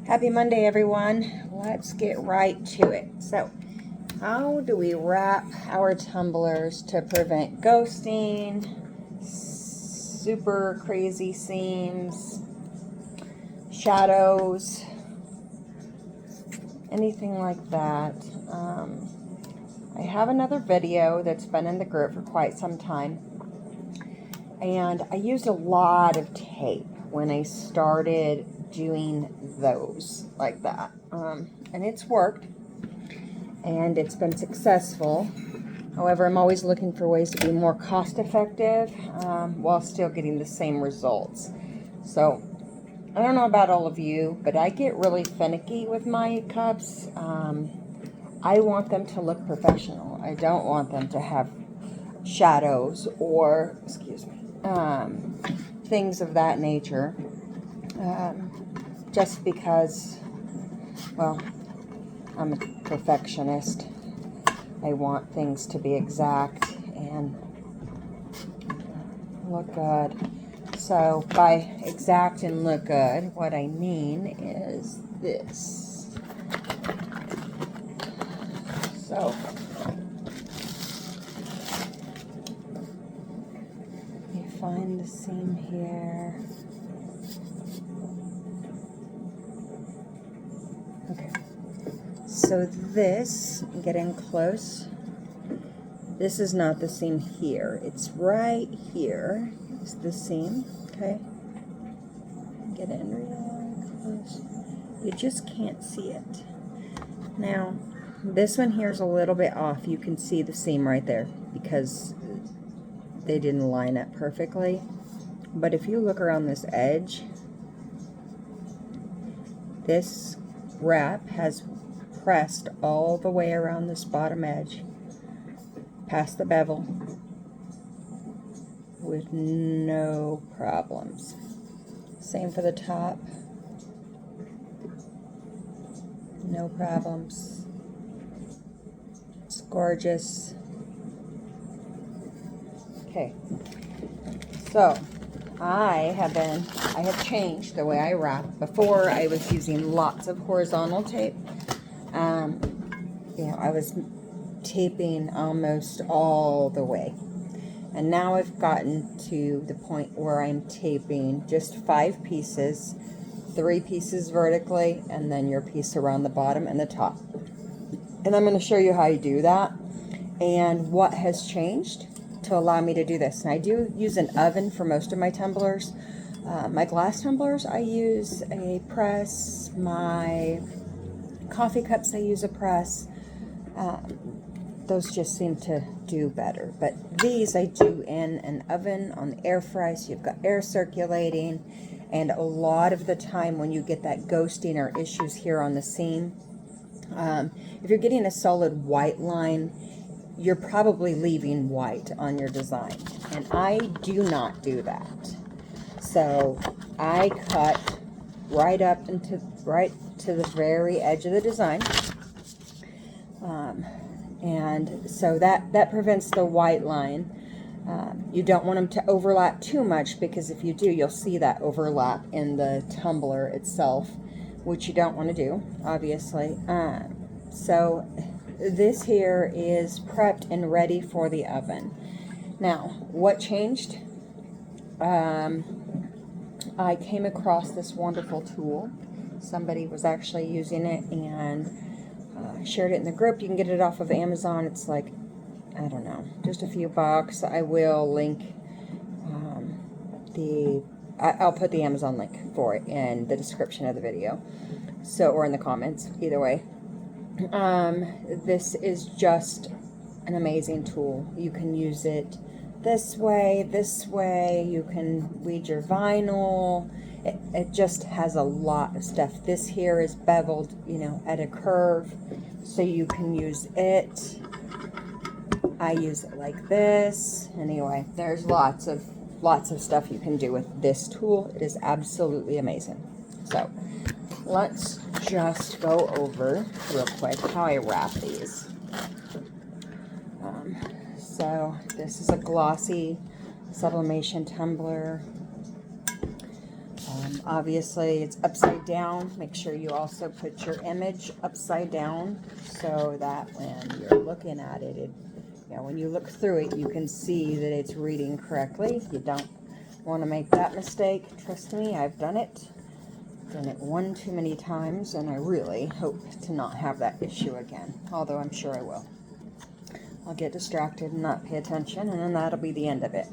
Happy Monday, everyone. Let's get right to it. So, how do we wrap our tumblers to prevent ghosting, super crazy seams, shadows, anything like that? I have another video that's been in the group for quite some time, and I used a lot of tape when I started doing those like that, and it's worked and it's been successful. However, I'm always looking for ways to be more cost effective while still getting the same results. So I don't know about all of you, but I get really finicky with my cups. I want them to look professional. I don't want them to have shadows or, things of that nature. Just because, well, I'm a perfectionist. I want things to be exact and look good. So by exact and look good, what I mean is this. So you find the seam here. Okay. So this, getting close, this is not the seam here. It's right here. It's the seam, okay? Get in really close. You just can't see it. Now, this one here is a little bit off. You can see the seam right there because they didn't line up perfectly. But if you look around this edge, this wrap has pressed all the way around this bottom edge, past the bevel, with no problems. Same for the top. No problems. It's gorgeous. Okay. So I have changed the way I wrap. Before I was using lots of horizontal tape. I was taping almost all the way. And now I've gotten to the point where I'm taping just 5 pieces, 3 pieces vertically, and then your piece around the bottom and the top. And I'm going to show you how I do that and what has changed to allow me to do this. And I do use an oven for most of my tumblers. My glass tumblers, I use a press. My coffee cups, I use a press. Those just seem to do better. But these I do in an oven on the air fry, so you've got air circulating. And a lot of the time when you get that ghosting or issues here on the seam, if you're getting a solid white line, you're probably leaving white on your design. And I do not do that. So I cut right up into to the very edge of the design. And so that prevents the white line. You don't want them to overlap too much, because if you do, you'll see that overlap in the tumbler itself, which you don't want to do, obviously. So this here is prepped and ready for the oven. Now, what changed? I came across this wonderful tool. Somebody was actually using it and shared it in the group. You can get it off of Amazon. It's like, I don't know, just a few bucks. I will link I'll put the Amazon link for it in the description of the video, so, or in the comments, either way. This is just an amazing tool. You can use it this way, you can weed your vinyl. It just has a lot of stuff. This here is beveled, at a curve, so you can use it. I use it like this. Anyway, there's lots of stuff you can do with this tool. It is absolutely amazing. So let's just go over real quick how I wrap these. So this is a glossy sublimation tumbler. Obviously, it's upside down. Make sure you also put your image upside down so that when you're looking at it, when you look through it, you can see that it's reading correctly. You don't want to make that mistake. Trust me, I've done it. Done it one too many times, and I really hope to not have that issue again, although I'm sure I will. I'll get distracted and not pay attention, and then that'll be the end of it.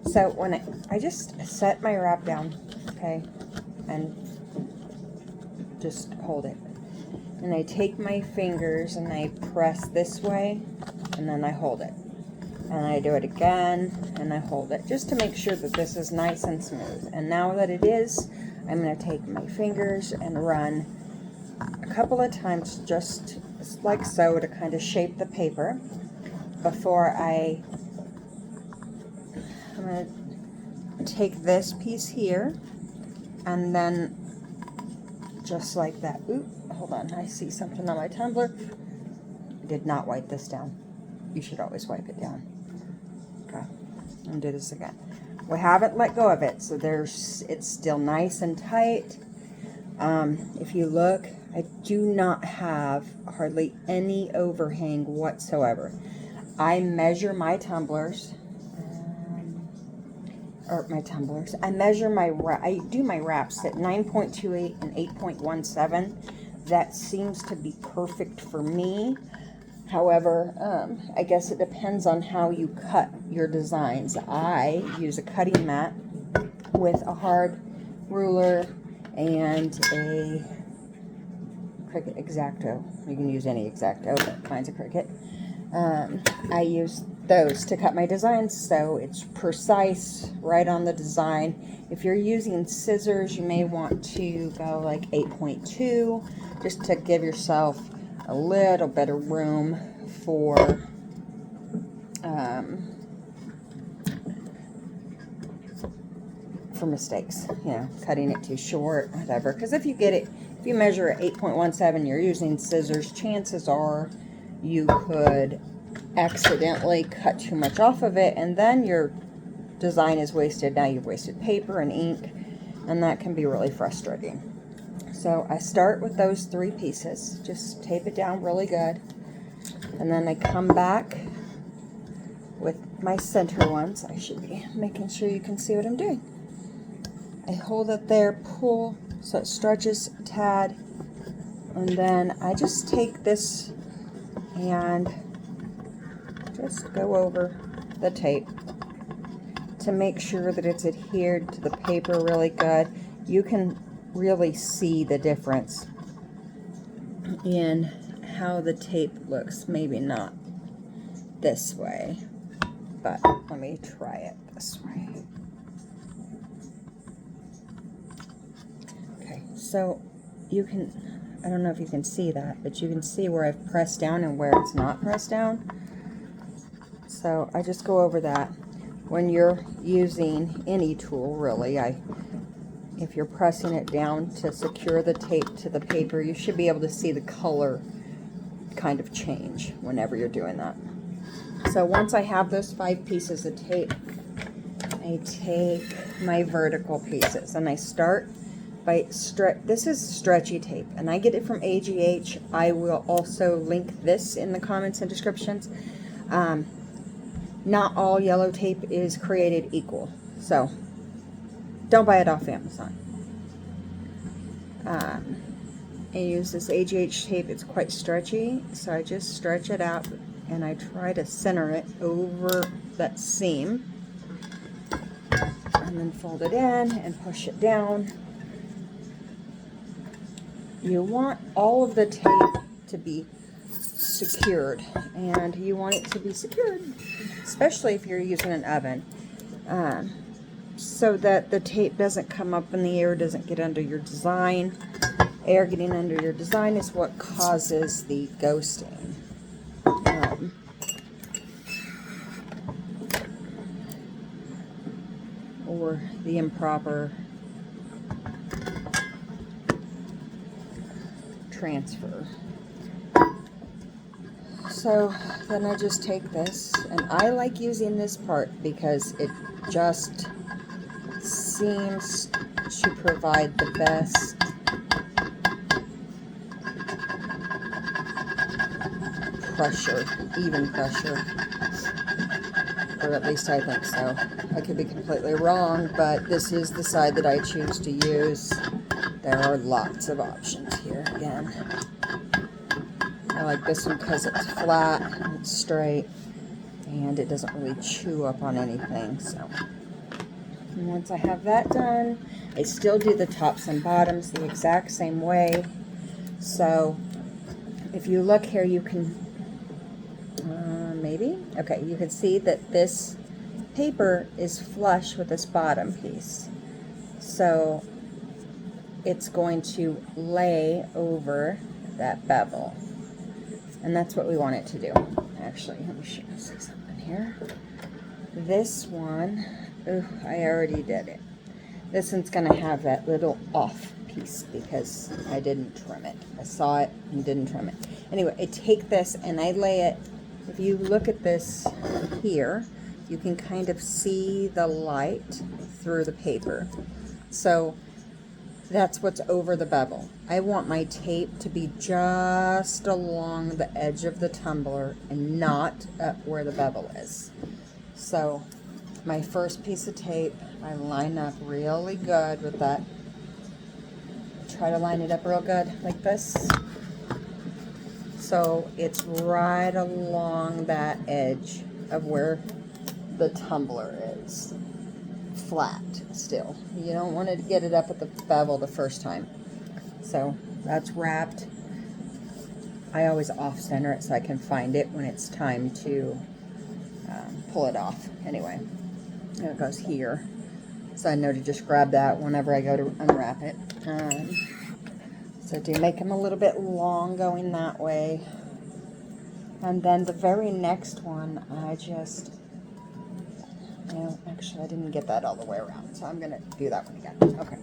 So when I just set my wrap down, okay, and just hold it. And I take my fingers and I press this way, and then I hold it. And I do it again, and I hold it, just to make sure that this is nice and smooth. And now that it is, I'm going to take my fingers and run a couple of times, just like so, to kind of shape the paper before I'm going to take this piece here, and then just like that. Oop, hold on, I see something on my tumbler. I did not wipe this down. You should always wipe it down. Okay, and do this again. We haven't let go of it, so it's still nice and tight. If you look, I do not have hardly any overhang whatsoever. I measure my tumblers, I do my wraps at 9.28 and 8.17. That seems to be perfect for me. However, I guess it depends on how you cut your designs. I use a cutting mat with a hard ruler and a Cricut X-Acto. You can use any X-Acto, but mine's a Cricut. I use those to cut my designs, so it's precise, right on the design. If you're using scissors, you may want to go like 8.2, just to give yourself a little bit of room for mistakes, cutting it too short, whatever. Because if you measure at 8.17, you're using scissors, chances are you could accidentally cut too much off of it, and then your design is wasted. Now you've wasted paper and ink, and that can be really frustrating. So I start with those 3 pieces, just tape it down really good, and then I come back with my center ones. I should be making sure you can see what I'm doing. I hold it there, pull so it stretches a tad, and then I just take this and just go over the tape to make sure that it's adhered to the paper really good. You can really see the difference in how the tape looks. Maybe not this way, but let me try it this way. Okay, so you can, I don't know if you can see that, but you can see where I've pressed down and where it's not pressed down. So I just go over that. When you're using any tool, really, if you're pressing it down to secure the tape to the paper, you should be able to see the color kind of change whenever you're doing that. So once I have those 5 pieces of tape, I take my vertical pieces and I start by this is stretchy tape, and I get it from AGH. I will also link this in the comments and descriptions. Not all yellow tape is created equal, so don't buy it off Amazon. I use this AGH tape. It's quite stretchy, so I just stretch it out and I try to center it over that seam, and then fold it in and push it down. You want all of the tape to be secured, and you want it to be secured, especially if you're using an oven, so that the tape doesn't come up in the air, doesn't get under your design. Air getting under your design is what causes the ghosting. Or the improper transfer. So then I just take this, and I like using this part because it just seems to provide the best pressure, even pressure, or at least I think so. I could be completely wrong, but this is the side that I choose to use. There are lots of options here again. I like this one because it's flat, it's straight, and it doesn't really chew up on anything. So, and once I have that done, I still do the tops and bottoms the exact same way. So if you look here, you can okay, you can see that this paper is flush with this bottom piece, so it's going to lay over that bevel, and that's what we want it to do. Actually, let me show you something here. This one, I already did it. This one's going to have that little off piece because I didn't trim it. I saw it and didn't trim it. Anyway, I take this and I lay it. If you look at this here, you can kind of see the light through the paper. So that's what's over the bevel. I want my tape to be just along the edge of the tumbler and not up where the bevel is. So my first piece of tape, I line up really good with that. Try to line it up real good like this. So it's right along that edge of where the tumbler is. Flat still. You don't want to get it up at the bevel the first time. So that's wrapped. I always off center it so I can find it when it's time to pull it off. Anyway, and it goes here. So I know to just grab that whenever I go to unwrap it. So do make them a little bit long going that way. And then the very next one, I just, well, actually I didn't get that all the way around, so I'm going to do that one again. Okay.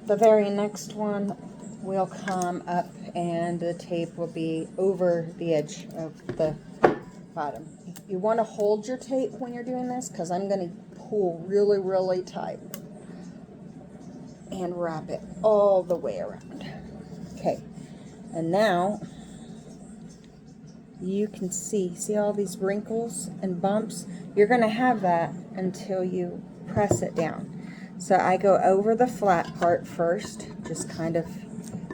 The very next one will come up and the tape will be over the edge of the bottom. You want to hold your tape when you're doing this because I'm going to pull really, really tight and wrap it all the way around. Okay, and now you can see all these wrinkles and bumps? You're going to have that until you press it down. So I go over the flat part first, just kind of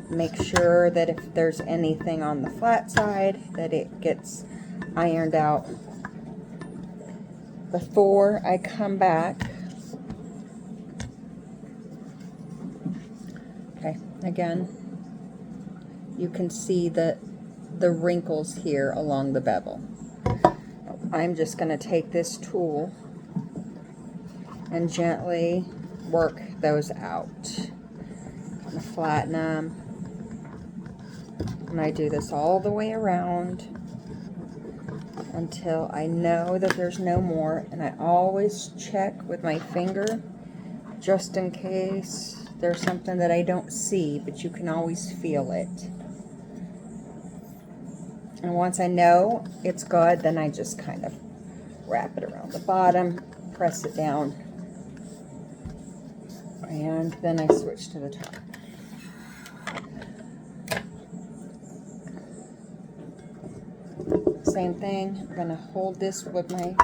make sure that if there's anything on the flat side that it gets ironed out before I come back. Okay, again, you can see the wrinkles here along the bevel. I'm just going to take this tool and gently work those out. Kind of flatten them. And I do this all the way around until I know that there's no more. And I always check with my finger just in case there's something that I don't see, but you can always feel it. And once I know it's good, then I just kind of wrap it around the bottom, press it down, and then I switch to the top. Same thing, I'm going to hold this with my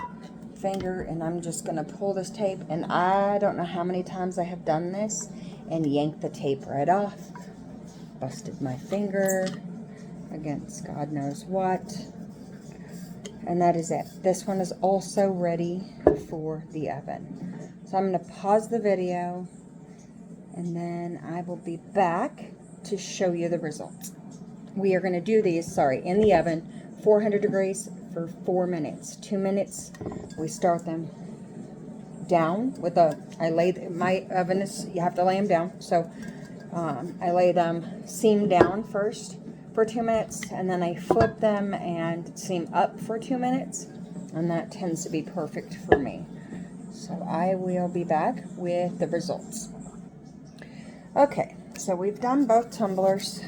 finger and I'm just going to pull this tape, and I don't know how many times I have done this and yanked the tape right off, busted my finger against God knows what, and that is it. This one is also ready for the oven. So I'm going to pause the video and then I will be back to show you the results. We are going to do these, in the oven, 400 degrees for 4 minutes. 2 minutes, we start them down with my oven is, you have to lay them down. So I lay them seam down first for 2 minutes, and then I flip them and seam up for 2 minutes, and that tends to be perfect for me. So I will be back with the results. Okay, so we've done both tumblers,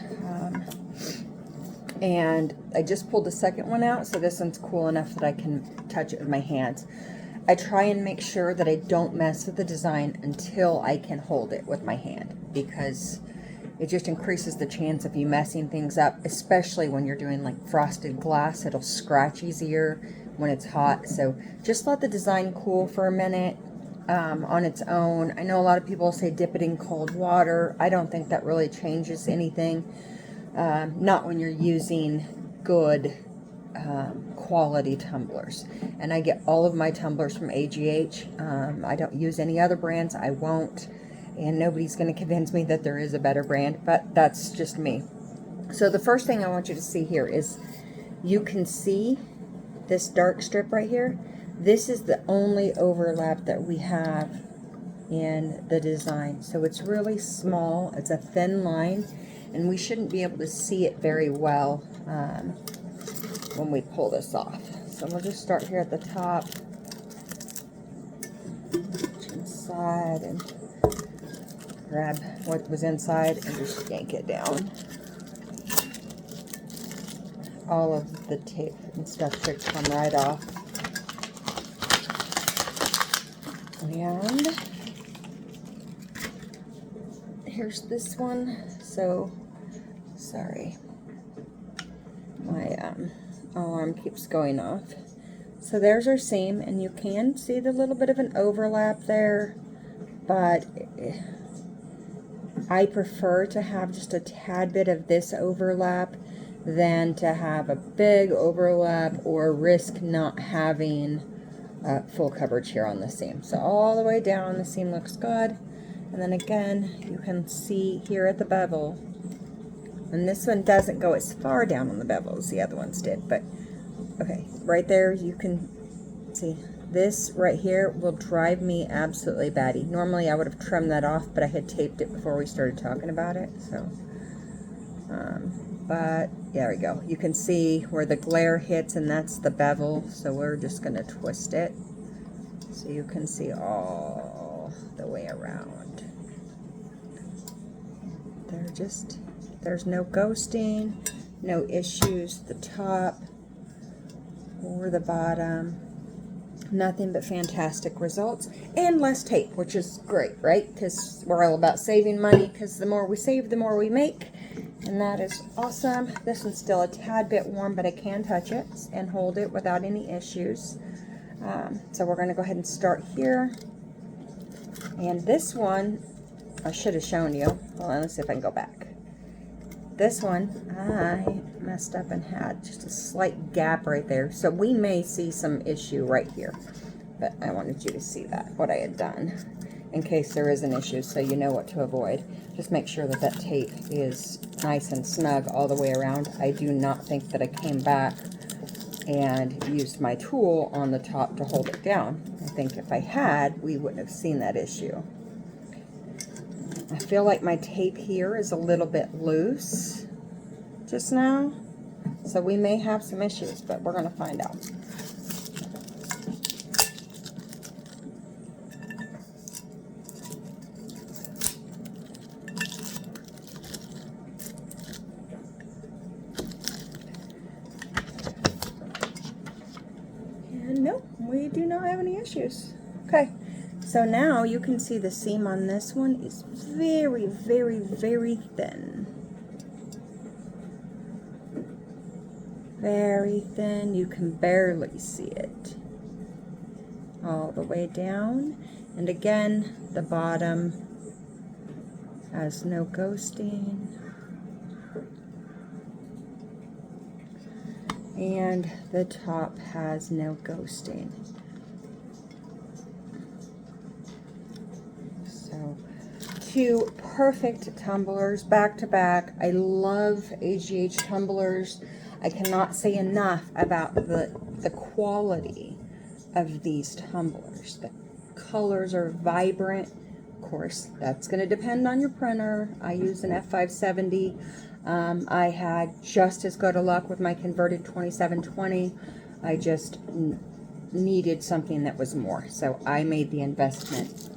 and I just pulled the second one out, so this one's cool enough that I can touch it with my hands. I try and make sure that I don't mess with the design until I can hold it with my hand, because it just increases the chance of you messing things up, especially when you're doing like frosted glass. It'll scratch easier when it's hot. So just let the design cool for a minute on its own. I know a lot of people say dip it in cold water. I don't think that really changes anything. Not when you're using good quality tumblers. And I get all of my tumblers from AGH. I don't use any other brands. I won't. And nobody's going to convince me that there is a better brand, but that's just me. So the first thing I want you to see here is, you can see this dark strip right here. This is the only overlap that we have in the design. So it's really small. It's a thin line, and we shouldn't be able to see it very well when we pull this off. So we'll just start here at the top, inside, and grab what was inside and just yank it down. All of the tape and stuff should come right off. And here's this one. So, sorry, my alarm keeps going off. So there's our seam, and you can see the little bit of an overlap there, but I prefer to have just a tad bit of this overlap than to have a big overlap or risk not having full coverage here on the seam. So all the way down, the seam looks good. And then again, you can see here at the bevel, and this one doesn't go as far down on the bevel as the other ones did, but okay, right there you can see this right here will drive me absolutely batty. Normally I would have trimmed that off, but I had taped it before we started talking about it. So, but there we go. You can see where the glare hits, and that's the bevel. So we're just going to twist it so you can see all the way around. There's no ghosting, no issues, the top or the bottom. Nothing but fantastic results, and less tape, which is great, right? Because we're all about saving money, because the more we save, the more we make, and that is awesome. This one's still a tad bit warm, but I can touch it and hold it without any issues. So we're going to go ahead and start here. And this one, I should have shown you. Hold on, let's see if I can go back. This one, I messed up and had just a slight gap right there. So we may see some issue right here. But I wanted you to see that, what I had done, in case there is an issue, so you know what to avoid. Just make sure that that tape is nice and snug all the way around. I do not think that I came back and used my tool on the top to hold it down. I think if I had, we wouldn't have seen that issue. I feel like my tape here is a little bit loose just now, so we may have some issues, but we're going to find out. And no, we do not have any issues. Okay. So now you can see the seam on this one is very, very, very thin. Very thin. You can barely see it. All the way down. And again, the bottom has no ghosting. And the top has no ghosting. Two perfect tumblers back to back. I love AGH tumblers. I cannot say enough about the quality of these tumblers. The colors are vibrant. Of course, that's going to depend on your printer. I use an F570. I had just as good a luck with my converted 2720. I just needed something that was more, so I made the investment.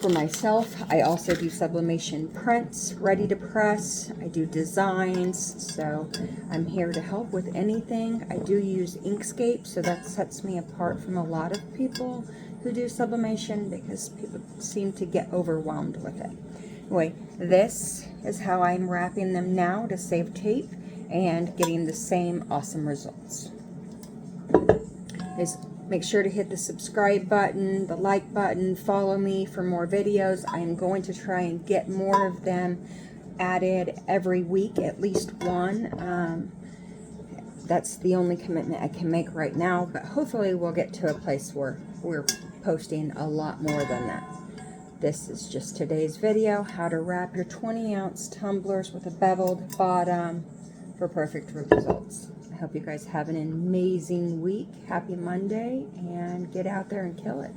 for myself. I also do sublimation prints, ready to press. I do designs, so I'm here to help with anything. I do use Inkscape, so that sets me apart from a lot of people who do sublimation because people seem to get overwhelmed with it. Anyway, this is how I'm wrapping them now to save tape and getting the same awesome results. Make sure to hit the subscribe button, the like button, follow me for more videos. I am going to try and get more of them added every week, at least one. That's the only commitment I can make right now, but hopefully we'll get to a place where we're posting a lot more than that. This is just today's video, how to wrap your 20-ounce tumblers with a beveled bottom for perfect results. I hope you guys have an amazing week. Happy Monday, and get out there and kill it.